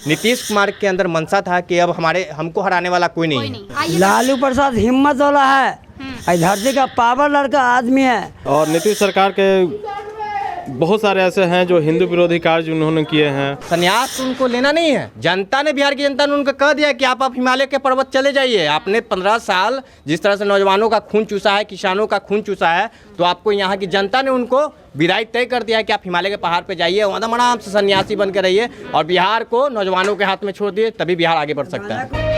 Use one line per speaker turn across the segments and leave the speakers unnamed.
नीतीश कुमार के अंदर मनसा था कि अब हमको हराने वाला कोई नहीं है।
लालू प्रसाद हिम्मत वाला है, धरती का पावर लड़का आदमी है।
और नीतीश सरकार के बहुत सारे ऐसे हैं जो हिंदू विरोधी कार्य उन्होंने किए हैं।
संन्यास उनको लेना नहीं है। जनता ने, बिहार की जनता ने उनको कह दिया कि आप हिमालय के पर्वत चले जाइए। आपने 15 साल जिस तरह से नौजवानों का खून चूसा है, किसानों का खून चूसा है, तो आपको यहाँ की जनता ने उनको विदाई तय कर दिया है कि आप हिमालय के पहाड़ पे जाइए, वहाँ आराम से सन्यासी बन के रहिए और बिहार को नौजवानों के हाथ में छोड़ दिए, तभी बिहार आगे बढ़ सकता है।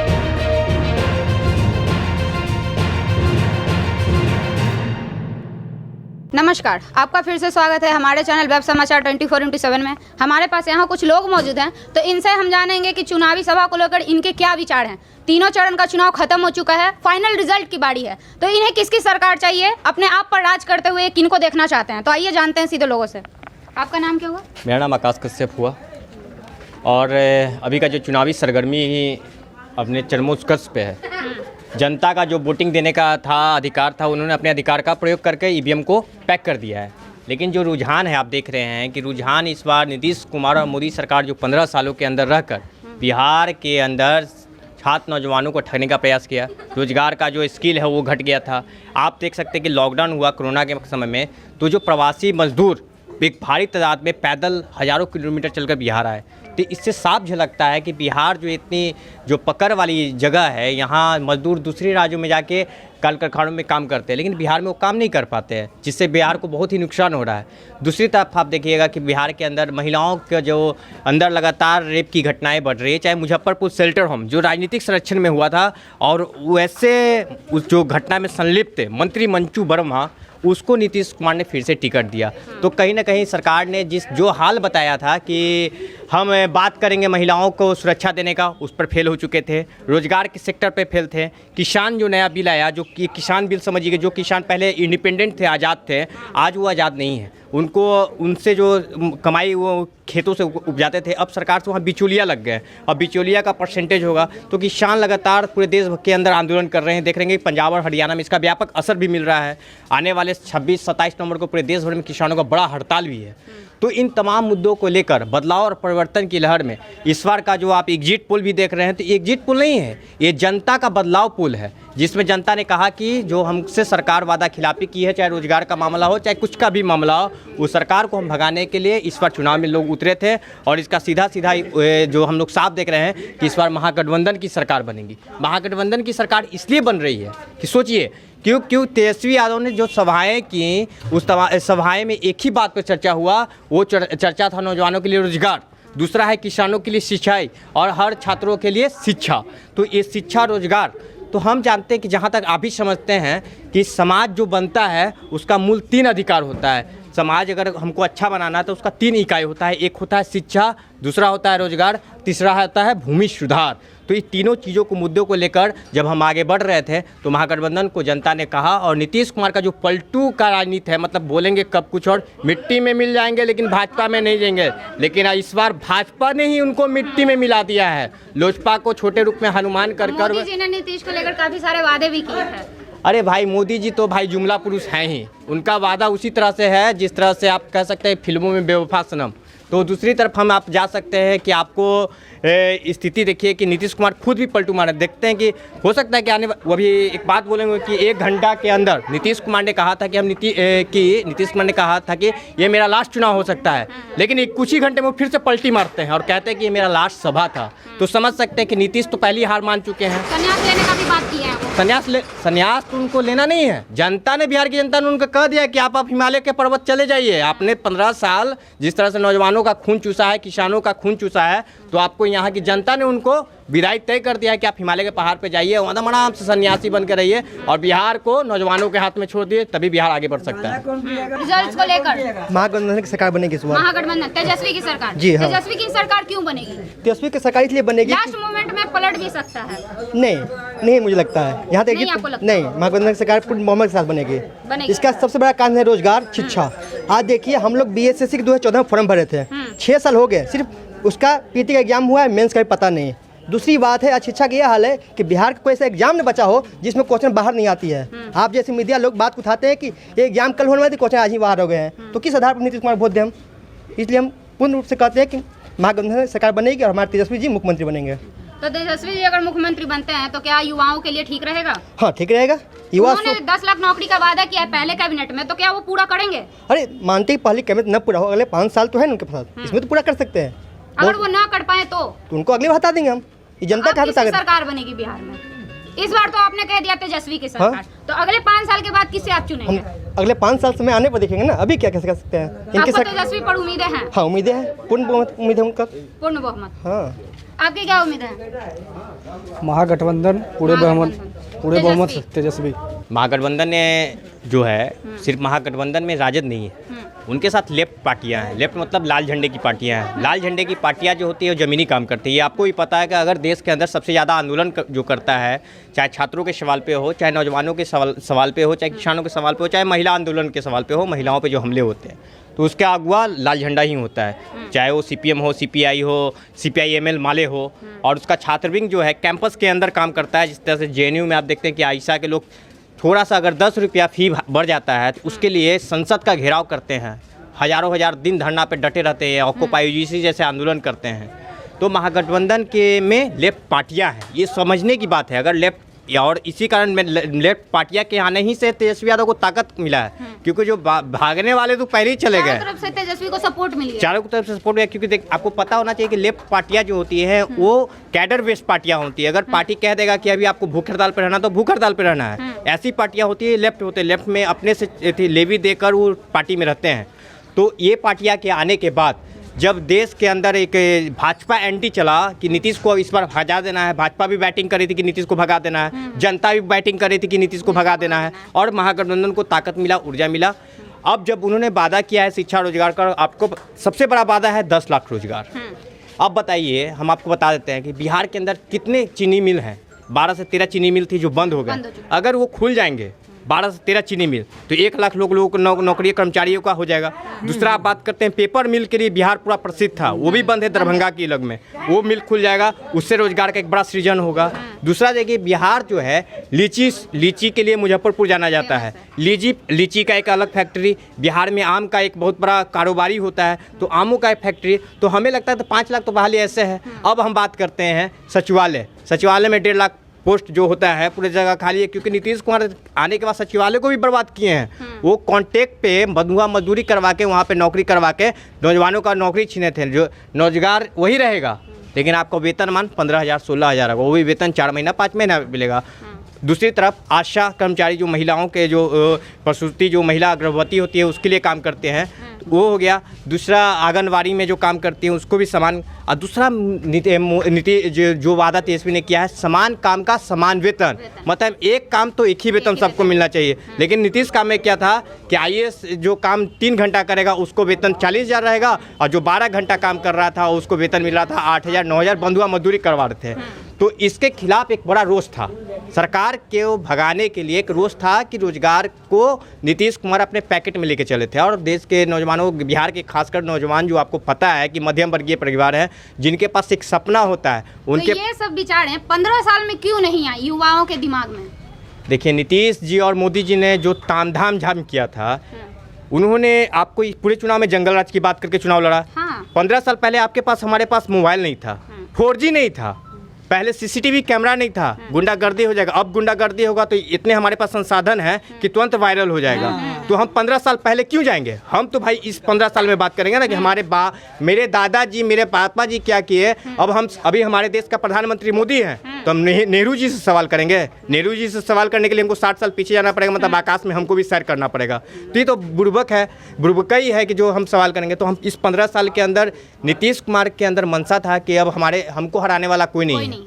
नमस्कार, आपका फिर से स्वागत है हमारे चैनल वेब समाचार 24x7 में। हमारे पास यहाँ कुछ लोग मौजूद हैं, तो इनसे हम जानेंगे कि चुनावी सभा को लेकर इनके क्या विचार हैं। तीनों चरण का चुनाव खत्म हो चुका है, फाइनल रिजल्ट की बारी है, तो इन्हें किसकी सरकार चाहिए, अपने आप पर राज करते हुए किनको देखना चाहते हैं। तो आइए जानते हैं सीधे लोगों से। आपका नाम क्या हुआ?
मेरा नाम आकाश कश्यप हुआ और अभी का जो चुनावी सरगर्मी अपने चरमोत्कर्ष पे है। जनता का जो वोटिंग देने का था, अधिकार था, उन्होंने अपने अधिकार का प्रयोग करके ईवीएम को पैक कर दिया है। लेकिन जो रुझान है, आप देख रहे हैं कि रुझान इस बार नीतीश कुमार और मोदी सरकार जो 15 सालों के अंदर रहकर बिहार के अंदर छात्र नौजवानों को ठगने का प्रयास किया। रोजगार का जो स्किल है वो घट गया था। आप देख सकते हैं कि लॉकडाउन हुआ कोरोना के समय में, तो जो प्रवासी मजदूर एक भारी तादाद में पैदल हज़ारों किलोमीटर चलकर बिहार आए। तो इससे साफ झलकता है कि बिहार जो इतनी जो पकड़ वाली जगह है, यहाँ मजदूर दूसरे राज्यों में जाके कल कारखानों में काम करते हैं, लेकिन बिहार में वो काम नहीं कर पाते हैं, जिससे बिहार को बहुत ही नुकसान हो रहा है। दूसरी तरफ आप देखिएगा कि बिहार के अंदर महिलाओं के जो अंदर लगातार रेप की घटनाएं बढ़ रही है, चाहे मुजफ्फरपुर शेल्टर होम जो राजनीतिक संरक्षण में हुआ था, और वैसे उस जो घटना में संलिप्त मंत्री मंचू वर्मा, उसको नीतीश कुमार ने फिर से टिकट दिया। तो कहीं ना कहीं सरकार ने जो हाल बताया था कि हम बात करेंगे महिलाओं को सुरक्षा देने का, उस पर फेल हो चुके थे। रोजगार के सेक्टर पे फेल थे। किसान जो नया बिल आया, जो कि किसान बिल समझिए, जो किसान पहले इंडिपेंडेंट थे, आज़ाद थे, आज वो आज़ाद नहीं है। उनको उनसे जो कमाई वो खेतों से उपजाते थे, अब सरकार से वहाँ बिचौलिया लग गए। अब बिचौलिया का परसेंटेज होगा, तो किसान लगातार पूरे देश के अंदर आंदोलन कर रहे हैं। देख रहे हैं कि पंजाब और हरियाणा में इसका व्यापक असर भी मिल रहा है। आने वाले 26-27 नवंबर को पूरे देश भर में किसानों का बड़ा हड़ताल भी है। तो इन तमाम मुद्दों को लेकर बदलाव और परिवर्तन की लहर में इस बार का जो आप एग्जिट पोल भी देख रहे हैं, तो एग्जिट पोल नहीं है, ये जनता का बदलाव पोल है, जिसमें जनता ने कहा कि जो हमसे सरकार वादा खिलाफी की है, चाहे रोजगार का मामला हो, चाहे कुछ का भी मामला हो, उस सरकार को हम भगाने के लिए इस बार चुनाव में लोग उतरे थे। और इसका सीधा जो हम लोग साफ देख रहे हैं कि इस बार महागठबंधन की सरकार बनेगी। महागठबंधन की सरकार इसलिए बन रही है कि सोचिए, क्यों तेजस्वी यादव ने जो सभाएं की, उस सभाएं में एक ही बात पर चर्चा हुआ, वो चर्चा था नौजवानों के लिए रोजगार, दूसरा है किसानों के लिए सिंचाई और हर छात्रों के लिए शिक्षा। तो ये शिक्षा, रोजगार, तो हम जानते हैं कि जहाँ तक आप भी समझते हैं कि समाज जो बनता है उसका मूल 3 अधिकार होता है। समाज अगर हमको अच्छा बनाना है तो उसका 3 इकाई होता है। एक होता है शिक्षा, दूसरा होता है रोजगार, तीसरा होता है भूमि सुधार। तो इस तीनों चीज़ों को, मुद्दों को लेकर जब हम आगे बढ़ रहे थे, तो महागठबंधन को जनता ने कहा, और नीतीश कुमार का जो पलटू का राजनीति है, मतलब बोलेंगे कब कुछ और, मिट्टी में मिल जाएंगे लेकिन भाजपा में नहीं जाएंगे। लेकिन इस बार भाजपा ने ही उनको मिट्टी में मिला दिया है। लोजपा को छोटे रूप में हनुमान कर
मोदी जी ने नीतीश को लेकर काफ़ी सारे वादे भी किए हैं।
अरे भाई, मोदी जी तो भाई जुमला पुरुष हैं ही। उनका वादा उसी तरह से है जिस तरह से आप कह सकते हैं फिल्मों में बेवफा सनम। तो दूसरी तरफ हम आप जा सकते हैं कि आपको स्थिति देखिए कि नीतीश कुमार खुद भी पलटू मारे। देखते हैं कि हो सकता है कि वो भी एक बात बोलेंगे कि 1 घंटा के अंदर नीतीश कुमार ने कहा था कि नीतीश कुमार ने कहा था कि ये मेरा लास्ट चुनाव हो सकता है, लेकिन कुछ ही घंटे में फिर से पलटी मारते हैं और कहते हैं कि ये मेरा लास्ट सभा था। तो समझ सकते हैं कि नीतीश तो पहली हार मान चुके हैं।
संन्यास लेने का भी बात की है।
संन्यास तो उनको लेना नहीं है। जनता ने, बिहार की जनता ने उनको कह दिया कि आप हिमालय के पर्वत चले जाइए। आपने 15 साल जिस तरह से नौजवानों का खून चूसा है, किसानों का खून चूसा है, तो आपको यहाँ की जनता ने उनको विदाई तय कर दिया है कि आप हिमालय के पहाड़ पे जाइए, वहाँ आराम से सन्यासी बन के रहिए और बिहार को नौजवानों के हाथ में छोड़ दिए, तभी बिहार आगे बढ़ सकता है।
रिजल्ट्स को लेकर
महागठबंधन की सरकार बनेगी इस बार।
महागठबंधन, तेजस्वी की सरकार।
जी हाँ।
तेजस्वी की सरकार क्यों बनेगी?
तेजस्वी की सरकार इसलिए बनेगी,
लास्ट मोमेंट में पलट भी सकता है।
नहीं मुझे लगता है यहाँ तक नहीं, महागठबंधन की सरकार पूर्ण बहुमत के साथ बनेगी। इसका सबसे बड़ा कारण है रोजगार, शिक्षा। आज देखिए, हम लोग BSSC के 2014 में फॉर्म भरे थे, 6 साल हो गए, सिर्फ उसका PT का एग्जाम हुआ है, मेंस का भी पता नहीं। दूसरी बात है, आज शिक्षा का यह हाल है कि बिहार का कोई ऐसा एग्जाम नहीं बचा हो जिसमें क्वेश्चन बाहर नहीं आती है। आप जैसे मीडिया लोग बात उठाते हैं कि ये एग्जाम कल होने वाले थे, क्वेश्चन आज ही बाहर हो गए हैं, तो किस आधार पर नीतीश कुमार वोट दें हम? इसलिए हम पूर्ण रूप से कहते हैं कि महागठबंधन सरकार बनेगी और हमारे तेजस्वी जी मुख्यमंत्री बनेंगे।
तो तेजस्वी जी अगर मुख्यमंत्री बनते हैं तो क्या युवाओं के लिए ठीक रहेगा?
हाँ, ठीक रहेगा। युवा
उन्होंने 10 लाख नौकरी का वादा किया है पहले कैबिनेट में, तो क्या वो पूरा करेंगे?
अरे मानते ही पहली कैबिनेट न पूरा हो, अगले 5 साल तो है ना उनके पास, इसमें तो पूरा कर सकते हैं।
अगर वो ना कर पाए तो
उनको अगली बार हटा देंगे हम। ये जनता
अब
का
किसकी
ताकत।
सरकार बनेगी बिहार में? इस बार तो आपने कह दिया तेजस्वी की सरकार,
हाँ?
तो अगले 5 साल के बाद किससे आप
हम
चुनेंगे?
अगले 5 साल समय आने पर देखेंगे ना, अभी क्या कैसे कर सकते हैं
आपको तेजस्वी पर उम्मीदें हैं?
हाँ, उम्मीदें हैं, पूर्ण बहुमत उम्मीद है उनका।
पूर्ण बहुमत।
हाँ,
आपकी क्या उम्मीद है?
महागठबंधन पूरे बहुमत से तेजस्वी।
महागठबंधन ने जो है सिर्फ महागठबंधन में राजद नहीं है, उनके साथ लेफ्ट पार्टियां हैं। लेफ्ट मतलब लाल झंडे की पार्टियां हैं। लाल झंडे की पार्टियां जो होती है वो ज़मीनी काम करती है। ये आपको भी पता है कि अगर देश के अंदर सबसे ज़्यादा आंदोलन जो करता है, चाहे छात्रों के सवाल पे हो, चाहे नौजवानों के सवाल पे हो, चाहे किसानों के सवाल पे हो, चाहे महिला आंदोलन के सवाल पे हो, महिलाओं पे जो हमले होते हैं, तो उसका अगुआ लाल झंडा ही होता है। चाहे वो CPM हो, CPI हो, CPI-ML माले हो, और उसका छात्र विंग जो है कैंपस के अंदर काम करता है। जिस तरह से JNU में आप देखते हैं कि आयशा के लोग थोड़ा सा अगर 10 रुपया फी बढ़ जाता है तो उसके लिए संसद का घेराव करते हैं, हज़ारों हजार दिन धरना पे डटे रहते हैं, ऑक्युपाई UGC जैसे आंदोलन करते हैं। तो महागठबंधन के में लेफ्ट पार्टियां हैं, ये समझने की बात है। अगर लेफ्ट, और इसी कारण में लेफ्ट पार्टियां के आने ही से तेजस्वी यादव को ताकत मिला है, क्योंकि जो भागने वाले तो पहले ही चले गए।
चारों तरफ से तेजस्वी को सपोर्ट मिली है।
चारों तरफ से सपोर्ट है, क्योंकि देख आपको पता होना चाहिए कि लेफ्ट पार्टियां जो होती हैं वो कैडर बेस्ड पार्टियां होती है। अगर पार्टी कह देगा कि अभी आपको भूख हड़ताल पर रहना तो भूख हड़ताल पर रहना है। ऐसी पार्टियां होती है, लेफ्ट होते हैं, लेफ्ट में अपने से लेवी देकर वो पार्टी में रहते हैं। तो ये पार्टियां के आने के बाद जब देश के अंदर एक भाजपा एंटी चला कि नीतीश को इस बार भगा देना है, भाजपा भी बैटिंग कर रही थी कि नीतीश को भगा देना है, जनता भी बैटिंग कर रही थी कि नीतीश को भगा देना है, और महागठबंधन को ताकत मिला, ऊर्जा मिला। अब जब उन्होंने वादा किया है शिक्षा रोजगार का, आपको सबसे बड़ा वादा है 10 लाख रोजगार। अब बताइए, हम आपको बता देते हैं कि बिहार के अंदर कितने चीनी मिल हैं। 12 से 13 चीनी मिल थी जो बंद हो गए। अगर वो खुल जाएंगे 12 से 13 चीनी मिल, तो 1 लाख लोगों को नौकरी कर्मचारियों का हो जाएगा। दूसरा आप बात करते हैं पेपर मिल के लिए बिहार पूरा प्रसिद्ध था, वो भी बंद है दरभंगा की अलग में, वो मिल खुल जाएगा, उससे रोजगार का एक बड़ा सृजन होगा। दूसरा देखिए, बिहार जो है लीची के लिए मुजफ्फरपुर जाना जाता है। लीची का एक अलग फैक्ट्री, बिहार में आम का एक बहुत बड़ा कारोबारी होता है, तो आमों का एक फैक्ट्री। तो हमें लगता है तो 5 लाख तो बहाली ऐसे है। अब हम बात करते हैं सचिवालय में 1.5 लाख पोस्ट जो होता है पूरी जगह खाली है, क्योंकि नीतीश कुमार आने के बाद सचिवालय को भी बर्बाद किए हैं। वो कॉन्ट्रैक्ट पे बंधुआ मजदूरी करवा के वहाँ पे नौकरी करवा के नौजवानों का नौकरी छीने थे। जो रोजगार वही रहेगा, लेकिन आपको वेतनमान 15,000 16,000 होगा, वो भी वेतन 4 महीना 5 महीना मिलेगा। दूसरी तरफ आशा कर्मचारी जो महिलाओं के जो प्रसूति, जो महिला गर्भवती होती है उसके लिए काम करते हैं, वो हो गया। दूसरा आंगनवाड़ी में जो काम करती हैं उसको भी समान। और दूसरा नीति जो वादा तेजस्वी ने किया है, समान काम का समान वेतन। मतलब एक काम तो एक ही वेतन सबको मिलना चाहिए। लेकिन नीतीश का में क्या था कि IAS जो काम 3 घंटा करेगा उसको वेतन 40,000 रहेगा, और जो 12 घंटा काम कर रहा था उसको वेतन मिल रहा था 8,000 9,000, बंधुआ मजदूरी करवा रहे थे। तो इसके खिलाफ एक बड़ा रोष था, सरकार के भगाने के लिए एक रोष था कि रोजगार को नीतीश कुमार अपने पैकेट में लेके चले थे। और देश के नौजवानों, बिहार के खासकर नौजवान जो आपको पता है कि मध्यम वर्गीय परिवार है, जिनके पास एक सपना होता है, उनके
तो ये सब विचार हैं 15 साल में क्यों नहीं आए युवाओं के दिमाग में? देखिए,
नीतीश जी और मोदी जी ने जो तामझाम किया था, उन्होंने आपको पूरे चुनाव में जंगल राज की बात करके चुनाव लड़ा। 15 साल पहले आपके पास, हमारे पास मोबाइल नहीं था, 4G नहीं था, पहले CCTV कैमरा नहीं था, गुंडागर्दी हो जाएगा। अब गुंडागर्दी होगा तो इतने हमारे पास संसाधन है कि तुरंत वायरल हो जाएगा। तो हम 15 साल पहले क्यों जाएंगे? हम तो भाई इस 15 साल में बात करेंगे ना कि हमारे मेरे दादाजी, मेरे पापा जी क्या किए। अब हम अभी हमारे देश का प्रधानमंत्री मोदी हैं, तो हम नेहरू जी से सवाल करेंगे। नेहरू जी से सवाल करने के लिए हमको 60 साल पीछे जाना पड़ेगा, मतलब आकाश में हमको भी सैर करना पड़ेगा। तो ये तो बुड़बकई है कि जो हम सवाल करेंगे। तो हम इस 15 साल के अंदर नीतीश कुमार के अंदर मनसा था कि अब हमको हराने वाला कोई नहीं है।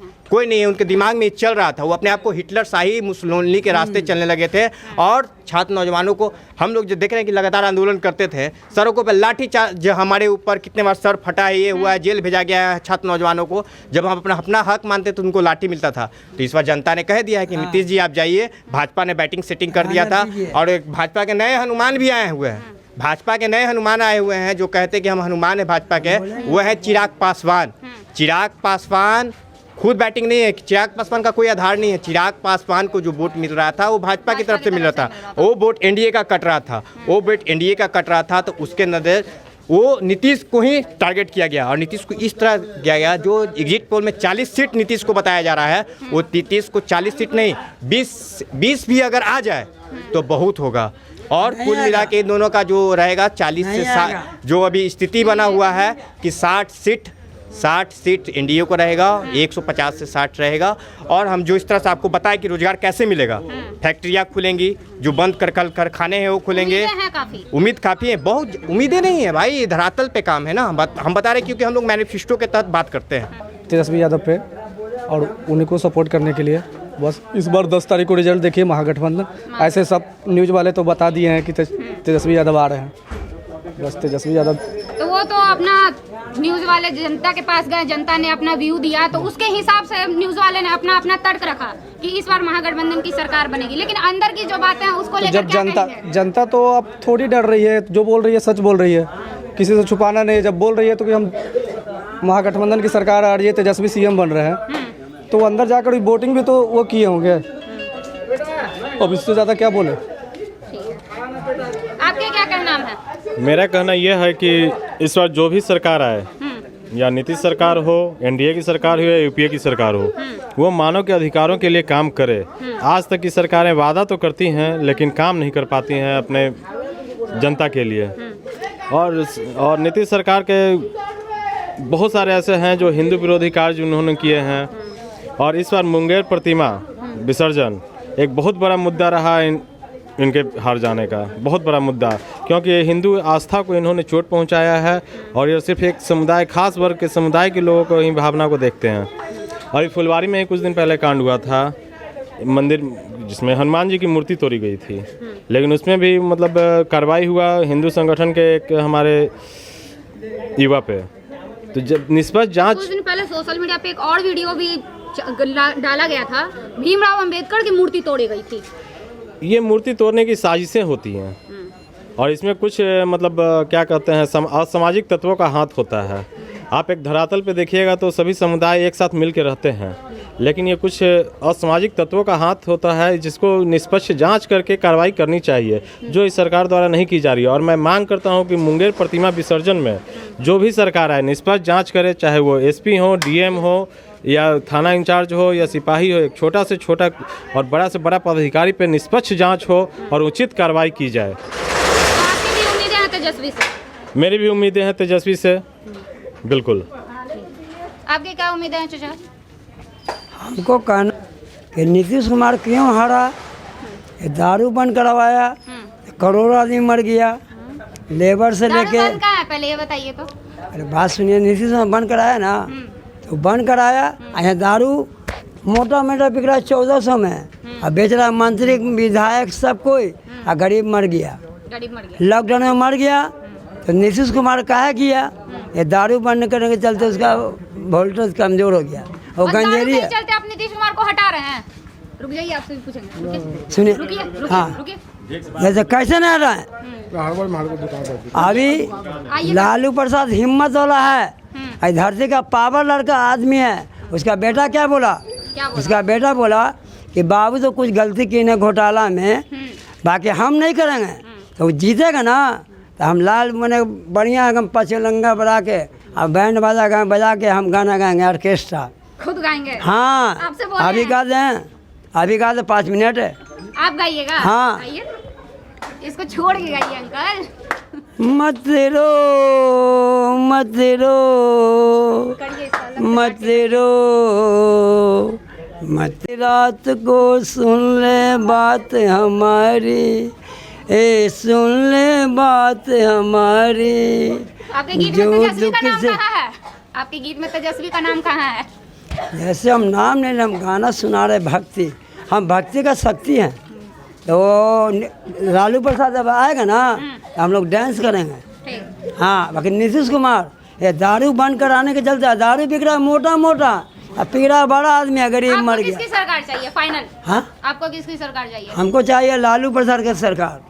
उनके दिमाग में चल रहा था, वो अपने आप को हिटलर शाही मुसोलिनी के रास्ते चलने लगे थे। और छात्र नौजवानों को हम लोग जो देख रहे हैं कि लगातार आंदोलन करते थे, सड़कों पर लाठी चार्ज, हमारे ऊपर कितने बार सर फटा है, ये हुआ है, जेल भेजा गया है छात्र नौजवानों को। जब हम अपना हक मानते तो उनको लाठी मिलता था। तो इस बार जनता ने कह दिया है कि नीतीश जी आप जाइए। भाजपा ने बैटिंग सेटिंग कर दिया था, और एक भाजपा के नए हनुमान भी आए हुए हैं। भाजपा के नए हनुमान आए हुए हैं जो कहते हैं कि हम हनुमान है भाजपा के, वो है चिराग पासवान। चिराग पासवान खुद बैटिंग नहीं है, चिराग पासवान का कोई आधार नहीं है। चिराग पासवान को जो वोट मिल रहा था वो भाजपा की तरफ से मिल रहा था, वो वोट एनडीए का कट रहा था, तो उसके नज़र वो नीतीश को ही टारगेट किया गया और नीतीश को इस तरह किया गया, जो एग्जिट पोल में 40 सीट नीतीश को बताया जा रहा है, वो नीतीश को 40 सीट नहीं 20 भी अगर आ जाए तो बहुत होगा। और कुल मिला के इन दोनों का जो रहेगा 40 से 60, जो अभी स्थिति बना हुआ है कि 60 सीट एनडीए को रहेगा, 150 से 60 रहेगा। और हम जो इस तरह से आपको बताएं कि रोजगार कैसे मिलेगा, फैक्ट्रियाँ खुलेंगी, जो बंद कर कारखाने हैं वो खुलेंगे। उम्मीद काफ़ी है, बहुत उम्मीदें नहीं है भाई, धरातल पे काम है ना। हम बता रहे क्योंकि हम लोग मैनिफेस्टो के तहत बात करते हैं
तेजस्वी यादव पे, और उन्हीं को सपोर्ट करने के लिए बस इस बार 10 तारीख को रिजल्ट देखिए महागठबंधन। ऐसे सब न्यूज़ वाले तो बता दिए हैं कि तेजस्वी यादव आ रहे हैं, बस तेजस्वी यादव।
तो वो तो अपना न्यूज़ वाले जनता के पास गए, जनता ने अपना व्यू दिया, तो उसके हिसाब से न्यूज़ वाले ने अपना तर्क रखा कि इस बार महागठबंधन की सरकार बनेगी। लेकिन अंदर की जो बातें हैं उसको लेकर
जब जनता तो अब थोड़ी डर रही है, जो बोल रही है सच बोल रही है, किसी से छुपाना नहीं। जब बोल रही है तो कि हम महागठबंधन की सरकार आ रही है, तेजस्वी सीएम बन रहे हैं, तो अंदर जाकर वोटिंग भी तो वो किए होंगे। अब इससे ज़्यादा क्या बोले।
आपके क्या कहना है?
मेरा कहना यह है कि इस बार जो भी सरकार आए, या नीतीश सरकार हो, एनडीए की सरकार हो या यूपीए की सरकार हो, वो मानव के अधिकारों के लिए काम करे। आज तक की सरकारें वादा तो करती हैं लेकिन काम नहीं कर पाती हैं अपने जनता के लिए। और नीतीश सरकार के बहुत सारे ऐसे हैं जो हिंदू विरोधी कार्य उन्होंने किए हैं। और इस बार मुंगेर प्रतिमा विसर्जन एक बहुत बड़ा मुद्दा रहा इनके हार जाने का, बहुत बड़ा मुद्दा, क्योंकि हिंदू आस्था को इन्होंने चोट पहुंचाया है। और ये सिर्फ एक समुदाय, खास वर्ग के समुदाय के लोगों को ही भावना को देखते हैं। और ये फुलवारी में ही कुछ दिन पहले कांड हुआ था, मंदिर जिसमें हनुमान जी की मूर्ति तोड़ी गई थी, लेकिन उसमें भी मतलब कार्रवाई हुआ हिंदू संगठन के एक हमारे युवा पे। तो जब निष्पक्ष जांच,
कुछ दिन पहले सोशल मीडिया पे एक और वीडियो भी डाला गया था, भीमराव अंबेडकर की मूर्ति तोड़ी गई थी।
ये मूर्ति तोड़ने की साजिशें होती हैं और इसमें कुछ मतलब क्या कहते हैं, असामाजिक तत्वों का हाथ होता है। आप एक धरातल पे देखिएगा तो सभी समुदाय एक साथ मिल के रहते हैं, लेकिन ये कुछ असामाजिक तत्वों का हाथ होता है जिसको निष्पक्ष जांच करके कार्रवाई करनी चाहिए, जो इस सरकार द्वारा नहीं की जा रही है। और मैं मांग करता हूं कि मुंगेर प्रतिमा विसर्जन में जो भी सरकार आए निष्पक्ष जांच करे, चाहे वो एसपी हो, डीएम हो या थाना इंचार्ज हो या सिपाही हो, एक छोटा से छोटा और बड़ा से बड़ा पदाधिकारी पे निष्पक्ष जांच हो और उचित कार्रवाई की जाए।
आपकी भी उम्मीदें हैं तेजस्वी से?
मेरी भी उम्मीदें हैं तेजस्वी से, बिल्कुल।
आपकी क्या उम्मीदें हैं चाचा?
हमको कहना कि नीतीश कुमार क्यों हारा, ये दारू बंद करवाया, करोड़ों आदमी मर गया, लेबर से लेके।
बंद कहाँ है पहले ये बताइए तो।
अरे बात सुनिए, नीतीश कुमार बंद कराया ना, तो बंद कराया, यहाँ दारू मोटा बिक रहा है 1400 में, और बेच रहा मंत्री विधायक सब कोई, और गरीब मर गया, लॉकडाउन में मर गया। तो नीतीश कुमार काहे किया, ये दारू बंद करने के चलते उसका वोल्टेज कमजोर हो गया, वो गंजेरी है।
चलते आप नीतीश कुमार को हटा रहे हैं। रुक जाइए, आपसे भी पूछेंगे।
सुनिए, हाँ, जैसे कैसे नहीं हटा है, अभी लालू प्रसाद हिम्मत वाला है, धरती का पावर लड़का आदमी है। उसका बेटा क्या बोला? उसका बेटा बोला कि बाबू तो कुछ गलती की ना घोटाला में, बाकी हम नहीं करेंगे। तो वो जीतेगा ना, तो हम लाल मैंने बढ़िया एकदम पचलंगा बना के और बैंड बजा के हम गाना गाएंगे, ऑर्केस्ट्रा
खुद गाएंगे।
हाँ, अभी गा दें, अभी गा दें, 5 मिनट
आप गाइएगा।
हाँ,
इसको छोड़ के गाइए अंकल।
मत रो मत रो मत रो, मत रात को सुन ले बात हमारी, ए सुन ले बात हमारी।
आपके गीत में तेजस्वी का नाम कहाँ है? आपके गीत में तेजस्वी का नाम कहाँ है?
जैसे हम नाम नहीं, हम गाना सुना रहे भक्ति, हम भक्ति का शक्ति हैं। तो लालू प्रसाद जब आएगा ना तो हम लोग डांस करेंगे। हाँ, बाकी नीतीश कुमार ये दारू बंद कराने के चलते, दारू बिक रहा है मोटा मोटा, अब पी रहा बड़ा आदमी है, गरीब मर गया।
किसकी सरकार चाहिए फाइनल?
हाँ,
आपको किसकी सरकार चाहिए?
हमको चाहिए लालू प्रसाद की सरकार।